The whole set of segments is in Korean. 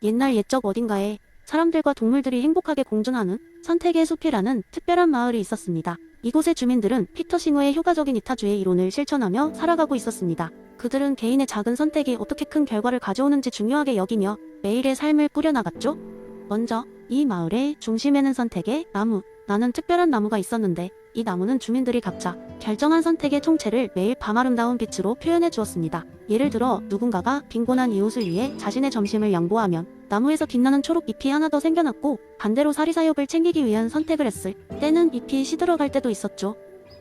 옛날 옛적 어딘가에 사람들과 동물들이 행복하게 공존하는 선택의 숲이라는 특별한 마을이 있었습니다. 이곳의 주민들은 피터 싱어의 효과적인 이타주의 이론을 실천하며 살아가고 있었습니다. 그들은 개인의 작은 선택이 어떻게 큰 결과를 가져오는지 중요하게 여기며 매일의 삶을 꾸려나갔죠. 먼저 이 마을의 중심에는 선택의 나무, 나는 특별한 나무가 있었는데 이 나무는 주민들이 각자 결정한 선택의 총체를 매일 밤 아름다운 빛으로 표현해 주었습니다. 예를 들어 누군가가 빈곤한 이웃을 위해 자신의 점심을 양보하면 나무에서 빛나는 초록 잎이 하나 더 생겨났고, 반대로 사리사욕을 챙기기 위한 선택을 했을 때는 잎이 시들어갈 때도 있었죠.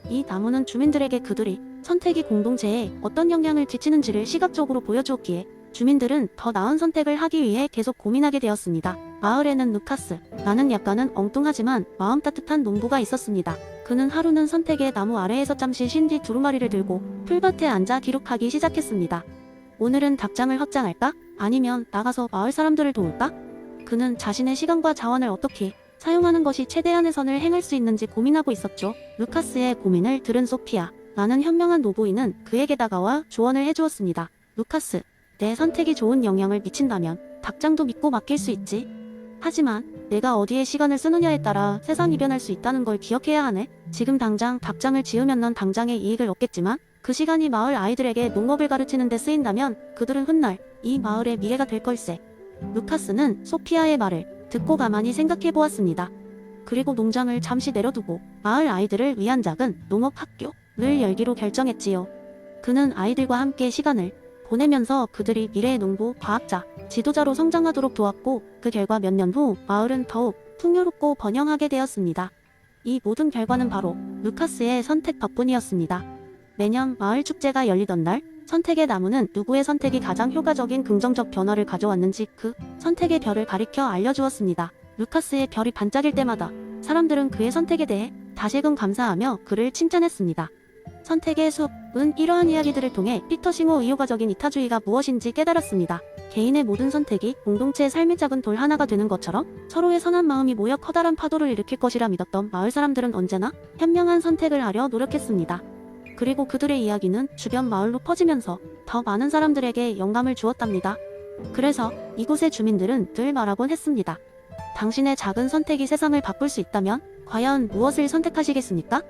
이 나무는 주민들에게 그들이 선택이 공동체에 어떤 영향을 끼치는지를 시각적으로 보여주었기에 주민들은 더 나은 선택을 하기 위해 계속 고민하게 되었습니다. 마을에는 루카스, 나는 약간은 엉뚱하지만 마음 따뜻한 농부가 있었습니다. 그는 하루는 선택의 나무 아래에서 잠시 쉰 뒤 두루마리를 들고 풀밭에 앉아 기록하기 시작했습니다. 오늘은 닭장을 확장할까? 아니면 나가서 마을 사람들을 도울까? 그는 자신의 시간과 자원을 어떻게 사용하는 것이 최대한의 선을 행할 수 있는지 고민하고 있었죠. 루카스의 고민을 들은 소피아, 나는 현명한 노부인은 그에게 다가와 조언을 해주었습니다. 루카스, 내 선택이 좋은 영향을 미친다면 닭장도 믿고 맡길 수 있지. 하지만 내가 어디에 시간을 쓰느냐에 따라 세상이 변할 수 있다는 걸 기억해야 하네. 지금 당장 닭장을 지으면 넌 당장의 이익을 얻겠지만 그 시간이 마을 아이들에게 농업을 가르치는 데 쓰인다면 그들은 훗날 이 마을의 미래가 될 걸세. 루카스는 소피아의 말을 듣고 가만히 생각해 보았습니다. 그리고 농장을 잠시 내려두고 마을 아이들을 위한 작은 농업학교를 열기로 결정했지요. 그는 아이들과 함께 시간을 보내면서 그들이 미래의 농부, 과학자, 지도자로 성장하도록 도왔고, 그 결과 몇 년 후 마을은 더욱 풍요롭고 번영하게 되었습니다. 이 모든 결과는 바로 루카스의 선택 덕분이었습니다. 매년 마을 축제가 열리던 날, 선택의 나무는 누구의 선택이 가장 효과적인 긍정적 변화를 가져왔는지 그 선택의 별을 가리켜 알려주었습니다. 루카스의 별이 반짝일 때마다 사람들은 그의 선택에 대해 다시금 감사하며 그를 칭찬했습니다. 선택의 숲은 이러한 이야기들을 통해 피터 싱어의 효과적인 이타주의가 무엇인지 깨달았습니다. 개인의 모든 선택이 공동체의 삶의 작은 돌 하나가 되는 것처럼 서로의 선한 마음이 모여 커다란 파도를 일으킬 것이라 믿었던 마을 사람들은 언제나 현명한 선택을 하려 노력했습니다. 그리고 그들의 이야기는 주변 마을로 퍼지면서 더 많은 사람들에게 영감을 주었답니다. 그래서 이곳의 주민들은 늘 말하곤 했습니다. 당신의 작은 선택이 세상을 바꿀 수 있다면 과연 무엇을 선택하시겠습니까?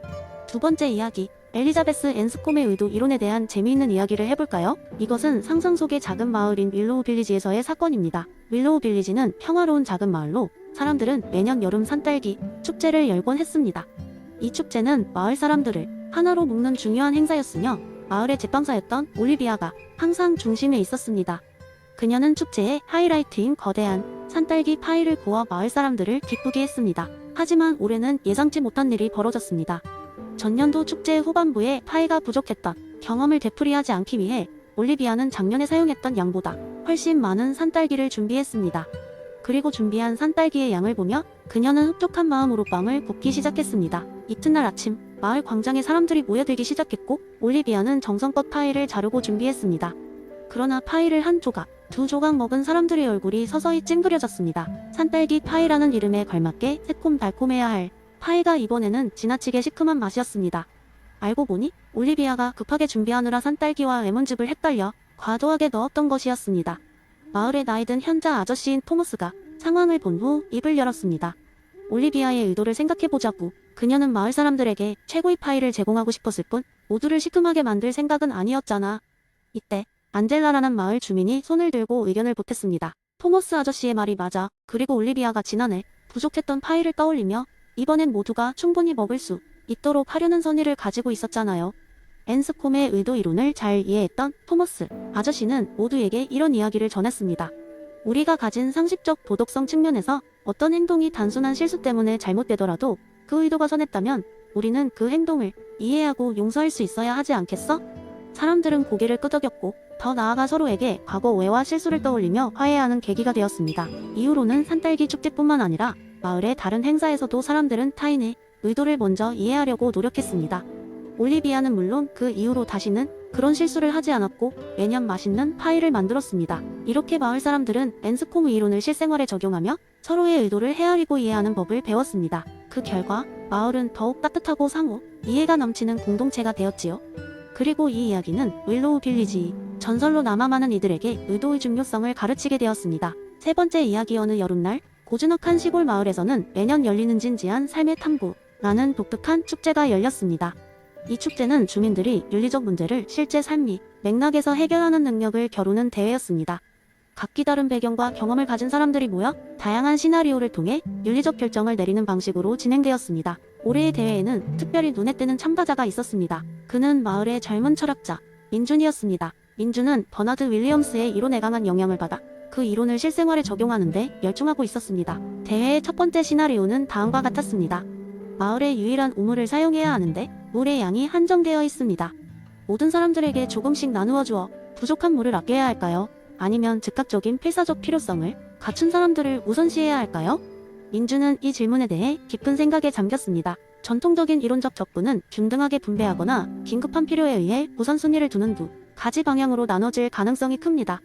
두 번째 이야기, 엘리자베스 앤스콤의 의도 이론에 대한 재미있는 이야기를 해볼까요? 이것은 상상 속의 작은 마을인 윌로우 빌리지에서의 사건입니다. 윌로우 빌리지는 평화로운 작은 마을로 사람들은 매년 여름 산딸기 축제를 열곤 했습니다. 이 축제는 마을 사람들을 하나로 묶는 중요한 행사였으며 마을의 제빵사였던 올리비아가 항상 중심에 있었습니다. 그녀는 축제의 하이라이트인 거대한 산딸기 파이를 구워 마을 사람들을 기쁘게 했습니다. 하지만 올해는 예상치 못한 일이 벌어졌습니다. 전년도 축제 후반부에 파이가 부족했던 경험을 되풀이하지 않기 위해 올리비아는 작년에 사용했던 양보다 훨씬 많은 산딸기를 준비했습니다. 그리고 준비한 산딸기의 양을 보며 그녀는 흡족한 마음으로 빵을 굽기 시작했습니다. 이튿날 아침, 마을 광장에 사람들이 모여들기 시작했고 올리비아는 정성껏 파이를 자르고 준비했습니다. 그러나 파이를 한 조각, 두 조각 먹은 사람들의 얼굴이 서서히 찡그려졌습니다. 산딸기 파이라는 이름에 걸맞게 새콤달콤해야 할 파이가 이번에는 지나치게 시큼한 맛이었습니다. 알고 보니 올리비아가 급하게 준비하느라 산딸기와 레몬즙을 헷갈려 과도하게 넣었던 것이었습니다. 마을의 나이든 현자 아저씨인 토머스가 상황을 본 후 입을 열었습니다. 올리비아의 의도를 생각해보자고. 그녀는 마을 사람들에게 최고의 파이를 제공하고 싶었을 뿐 모두를 시큼하게 만들 생각은 아니었잖아. 이때 안젤라라는 마을 주민이 손을 들고 의견을 보탰습니다. 토머스 아저씨의 말이 맞아. 그리고 올리비아가 지난해 부족했던 파이를 떠올리며 이번엔 모두가 충분히 먹을 수 있도록 하려는 선의를 가지고 있었잖아요. 앤스콤의 의도 이론을 잘 이해했던 토머스 아저씨는 모두에게 이런 이야기를 전했습니다. 우리가 가진 상식적 도덕성 측면에서 어떤 행동이 단순한 실수 때문에 잘못되더라도 그 의도가 선했다면 우리는 그 행동을 이해하고 용서할 수 있어야 하지 않겠어? 사람들은 고개를 끄덕였고 더 나아가 서로에게 과거 오해와 실수를 떠올리며 화해하는 계기가 되었습니다. 이후로는 산딸기 축제뿐만 아니라 마을의 다른 행사에서도 사람들은 타인의 의도를 먼저 이해하려고 노력했습니다. 올리비아는 물론 그 이후로 다시는 그런 실수를 하지 않았고 매년 맛있는 파이를 만들었습니다. 이렇게 마을 사람들은 앤스콤의 이론을 실생활에 적용하며 서로의 의도를 헤아리고 이해하는 법을 배웠습니다. 그 결과 마을은 더욱 따뜻하고 상호 이해가 넘치는 공동체가 되었지요. 그리고 이 이야기는 윌로우 빌리지 전설로 남아많은 이들에게 의도의 중요성을 가르치게 되었습니다. 세 번째 이야기. 어느 여름날 고즈넉한 시골 마을에서는 매년 열리는 진지한 삶의 탐구라는 독특한 축제가 열렸습니다. 이 축제는 주민들이 윤리적 문제를 실제 삶의 맥락에서 해결하는 능력을 겨루는 대회였습니다. 각기 다른 배경과 경험을 가진 사람들이 모여 다양한 시나리오를 통해 윤리적 결정을 내리는 방식으로 진행되었습니다. 올해의 대회에는 특별히 눈에 띄는 참가자가 있었습니다. 그는 마을의 젊은 철학자 민준이었습니다. 민준은 버나드 윌리엄스의 이론에 강한 영향을 받아 그 이론을 실생활에 적용하는데 열중하고 있었습니다. 대회의 첫 번째 시나리오는 다음과 같았습니다. 마을의 유일한 우물을 사용해야 하는데 물의 양이 한정되어 있습니다. 모든 사람들에게 조금씩 나누어 주어 부족한 물을 아껴야 할까요? 아니면 즉각적인 필사적 필요성을 갖춘 사람들을 우선시해야 할까요? 민주는 이 질문에 대해 깊은 생각에 잠겼습니다. 전통적인 이론적 적분은 균등하게 분배하거나 긴급한 필요에 의해 우선순위를 두는 두 가지 방향으로 나눠질 가능성이 큽니다.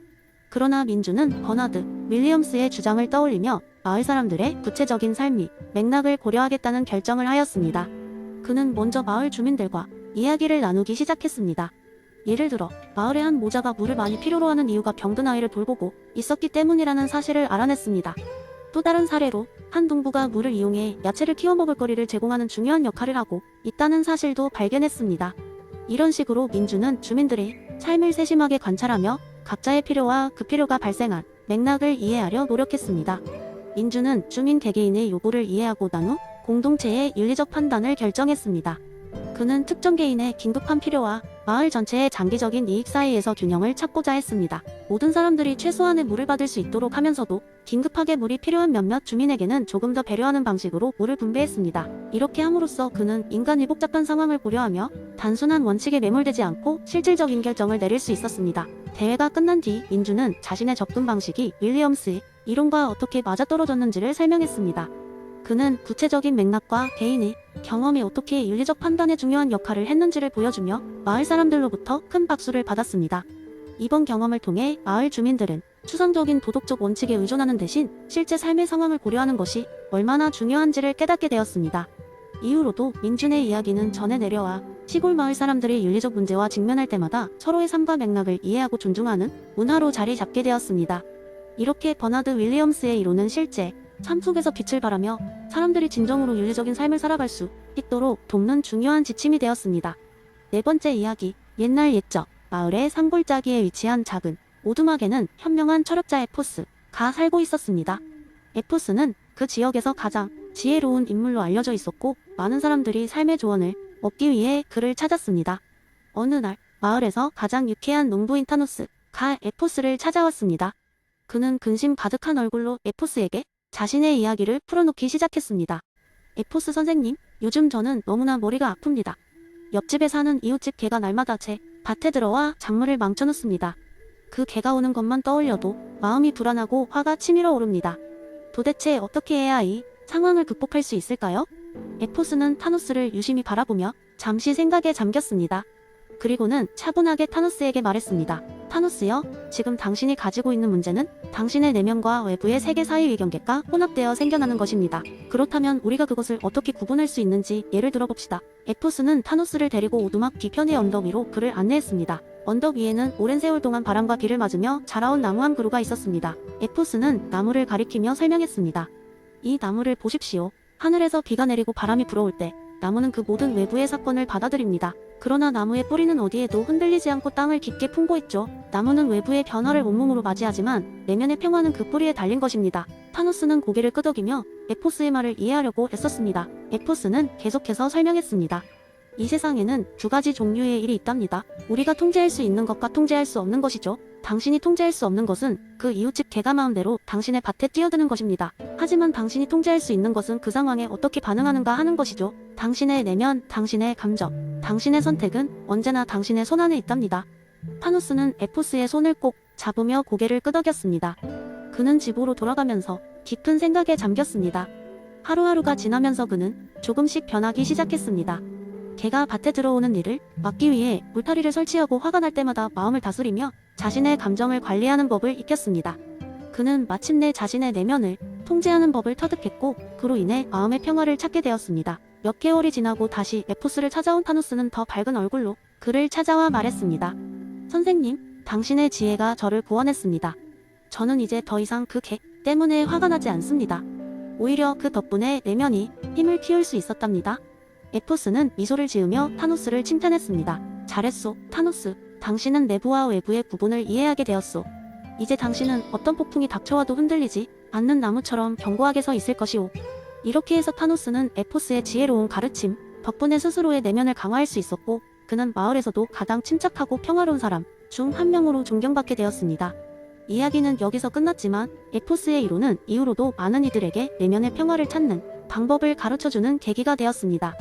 그러나 민주는 버나드 윌리엄스의 주장을 떠올리며 마을 사람들의 구체적인 삶의 맥락을 고려하겠다는 결정을 하였습니다. 그는 먼저 마을 주민들과 이야기를 나누기 시작했습니다. 예를 들어 마을의 한 모자가 물을 많이 필요로 하는 이유가 병든 아이를 돌보고 있었기 때문이라는 사실을 알아냈습니다. 또 다른 사례로 한 농부가 물을 이용해 야채를 키워 먹을 거리를 제공하는 중요한 역할을 하고 있다는 사실도 발견했습니다. 이런 식으로 민주는 주민들의 삶을 세심하게 관찰하며 각자의 필요와 그 필요가 발생한 맥락을 이해하려 노력했습니다. 민주는 주민 개개인의 요구를 이해하고 난 후 공동체의 윤리적 판단을 결정했습니다. 그는 특정 개인의 긴급한 필요와 마을 전체의 장기적인 이익 사이에서 균형을 찾고자 했습니다. 모든 사람들이 최소한의 물을 받을 수 있도록 하면서도 긴급하게 물이 필요한 몇몇 주민에게는 조금 더 배려하는 방식으로 물을 분배했습니다. 이렇게 함으로써 그는 인간의 복잡한 상황을 고려하며 단순한 원칙에 매몰되지 않고 실질적인 결정을 내릴 수 있었습니다. 대회가 끝난 뒤 민주는 자신의 접근 방식이 윌리엄스의 이론과 어떻게 맞아떨어졌는지를 설명했습니다. 그는 구체적인 맥락과 개인의 경험이 어떻게 윤리적 판단에 중요한 역할을 했는지를 보여주며 마을 사람들로부터 큰 박수를 받았습니다. 이번 경험을 통해 마을 주민들은 추상적인 도덕적 원칙에 의존하는 대신 실제 삶의 상황을 고려하는 것이 얼마나 중요한지를 깨닫게 되었습니다. 이후로도 민준의 이야기는 전해 내려와 시골 마을 사람들이 윤리적 문제와 직면할 때마다 서로의 삶과 맥락을 이해하고 존중하는 문화로 자리 잡게 되었습니다. 이렇게 버나드 윌리엄스의 이론은 실제 삶 속에서 빛을 발하며 사람들이 진정으로 윤리적인 삶을 살아갈 수 있도록 돕는 중요한 지침이 되었습니다. 네 번째 이야기. 옛날 옛적 마을의 산골짜기에 위치한 작은 오두막에는 현명한 철학자 에포스가 살고 있었습니다. 에포스는 그 지역에서 가장 지혜로운 인물로 알려져 있었고 많은 사람들이 삶의 조언을 얻기 위해 그를 찾았습니다. 어느 날 마을에서 가장 유쾌한 농부인 타노스가 에포스를 찾아왔습니다. 그는 근심 가득한 얼굴로 에포스에게 자신의 이야기를 풀어놓기 시작했습니다. 에포스 선생님, 요즘 저는 너무나 머리가 아픕니다. 옆집에 사는 이웃집 개가 날마다 제 밭에 들어와 작물을 망쳐놓습니다. 그 개가 오는 것만 떠올려도 마음이 불안하고 화가 치밀어 오릅니다. 도대체 어떻게 해야 이 상황을 극복할 수 있을까요? 에포스는 타노스를 유심히 바라보며 잠시 생각에 잠겼습니다. 그리고는 차분하게 타노스에게 말했습니다. 타노스여, 지금 당신이 가지고 있는 문제는 당신의 내면과 외부의 세계 사이의 경계가 혼합되어 생겨나는 것입니다. 그렇다면 우리가 그것을 어떻게 구분할 수 있는지 예를 들어봅시다. 에포스는 타노스를 데리고 오두막 뒤편의 언덕 위로 그를 안내했습니다. 언덕 위에는 오랜 세월 동안 바람과 비를 맞으며 자라온 나무 한 그루가 있었습니다. 에포스는 나무를 가리키며 설명했습니다. 이 나무를 보십시오. 하늘에서 비가 내리고 바람이 불어올 때 나무는 그 모든 외부의 사건을 받아들입니다. 그러나 나무의 뿌리는 어디에도 흔들리지 않고 땅을 깊게 품고 있죠. 나무는 외부의 변화를 온몸으로 맞이하지만 내면의 평화는 그 뿌리에 달린 것입니다. 타노스는 고개를 끄덕이며 에포스의 말을 이해하려고 애썼습니다. 에포스는 계속해서 설명했습니다. 이 세상에는 두 가지 종류의 일이 있답니다. 우리가 통제할 수 있는 것과 통제할 수 없는 것이죠. 당신이 통제할 수 없는 것은 그 이웃집 개가 마음대로 당신의 밭에 뛰어드는 것입니다. 하지만 당신이 통제할 수 있는 것은 그 상황에 어떻게 반응하는가 하는 것이죠. 당신의 내면, 당신의 감정, 당신의 선택은 언제나 당신의 손안에 있답니다. 타노스는 에포스의 손을 꼭 잡으며 고개를 끄덕였습니다. 그는 집으로 돌아가면서 깊은 생각에 잠겼습니다. 하루하루가 지나면서 그는 조금씩 변하기 시작했습니다. 개가 밭에 들어오는 일을 막기 위해 울타리를 설치하고 화가 날 때마다 마음을 다스리며 자신의 감정을 관리하는 법을 익혔습니다. 그는 마침내 자신의 내면을 통제하는 법을 터득했고 그로 인해 마음의 평화를 찾게 되었습니다. 몇 개월이 지나고 다시 에포스를 찾아온 타노스는 더 밝은 얼굴로 그를 찾아와 말했습니다. 선생님, 당신의 지혜가 저를 구원했습니다. 저는 이제 더 이상 그 때문에 화가 나지 않습니다. 오히려 그 덕분에 내면이 힘을 키울 수 있었답니다. 에포스는 미소를 지으며 타노스를 칭찬했습니다. 잘했소, 타노스. 당신은 내부와 외부의 구분을 이해하게 되었소. 이제 당신은 어떤 폭풍이 닥쳐와도 흔들리지 않는 나무처럼 견고하게 서 있을 것이오. 이렇게 해서 타노스는 에포스의 지혜로운 가르침 덕분에 스스로의 내면을 강화할 수 있었고, 그는 마을에서도 가장 침착하고 평화로운 사람 중 한 명으로 존경받게 되었습니다. 이야기는 여기서 끝났지만 에포스의 이론은 이후로도 많은 이들에게 내면의 평화를 찾는 방법을 가르쳐주는 계기가 되었습니다.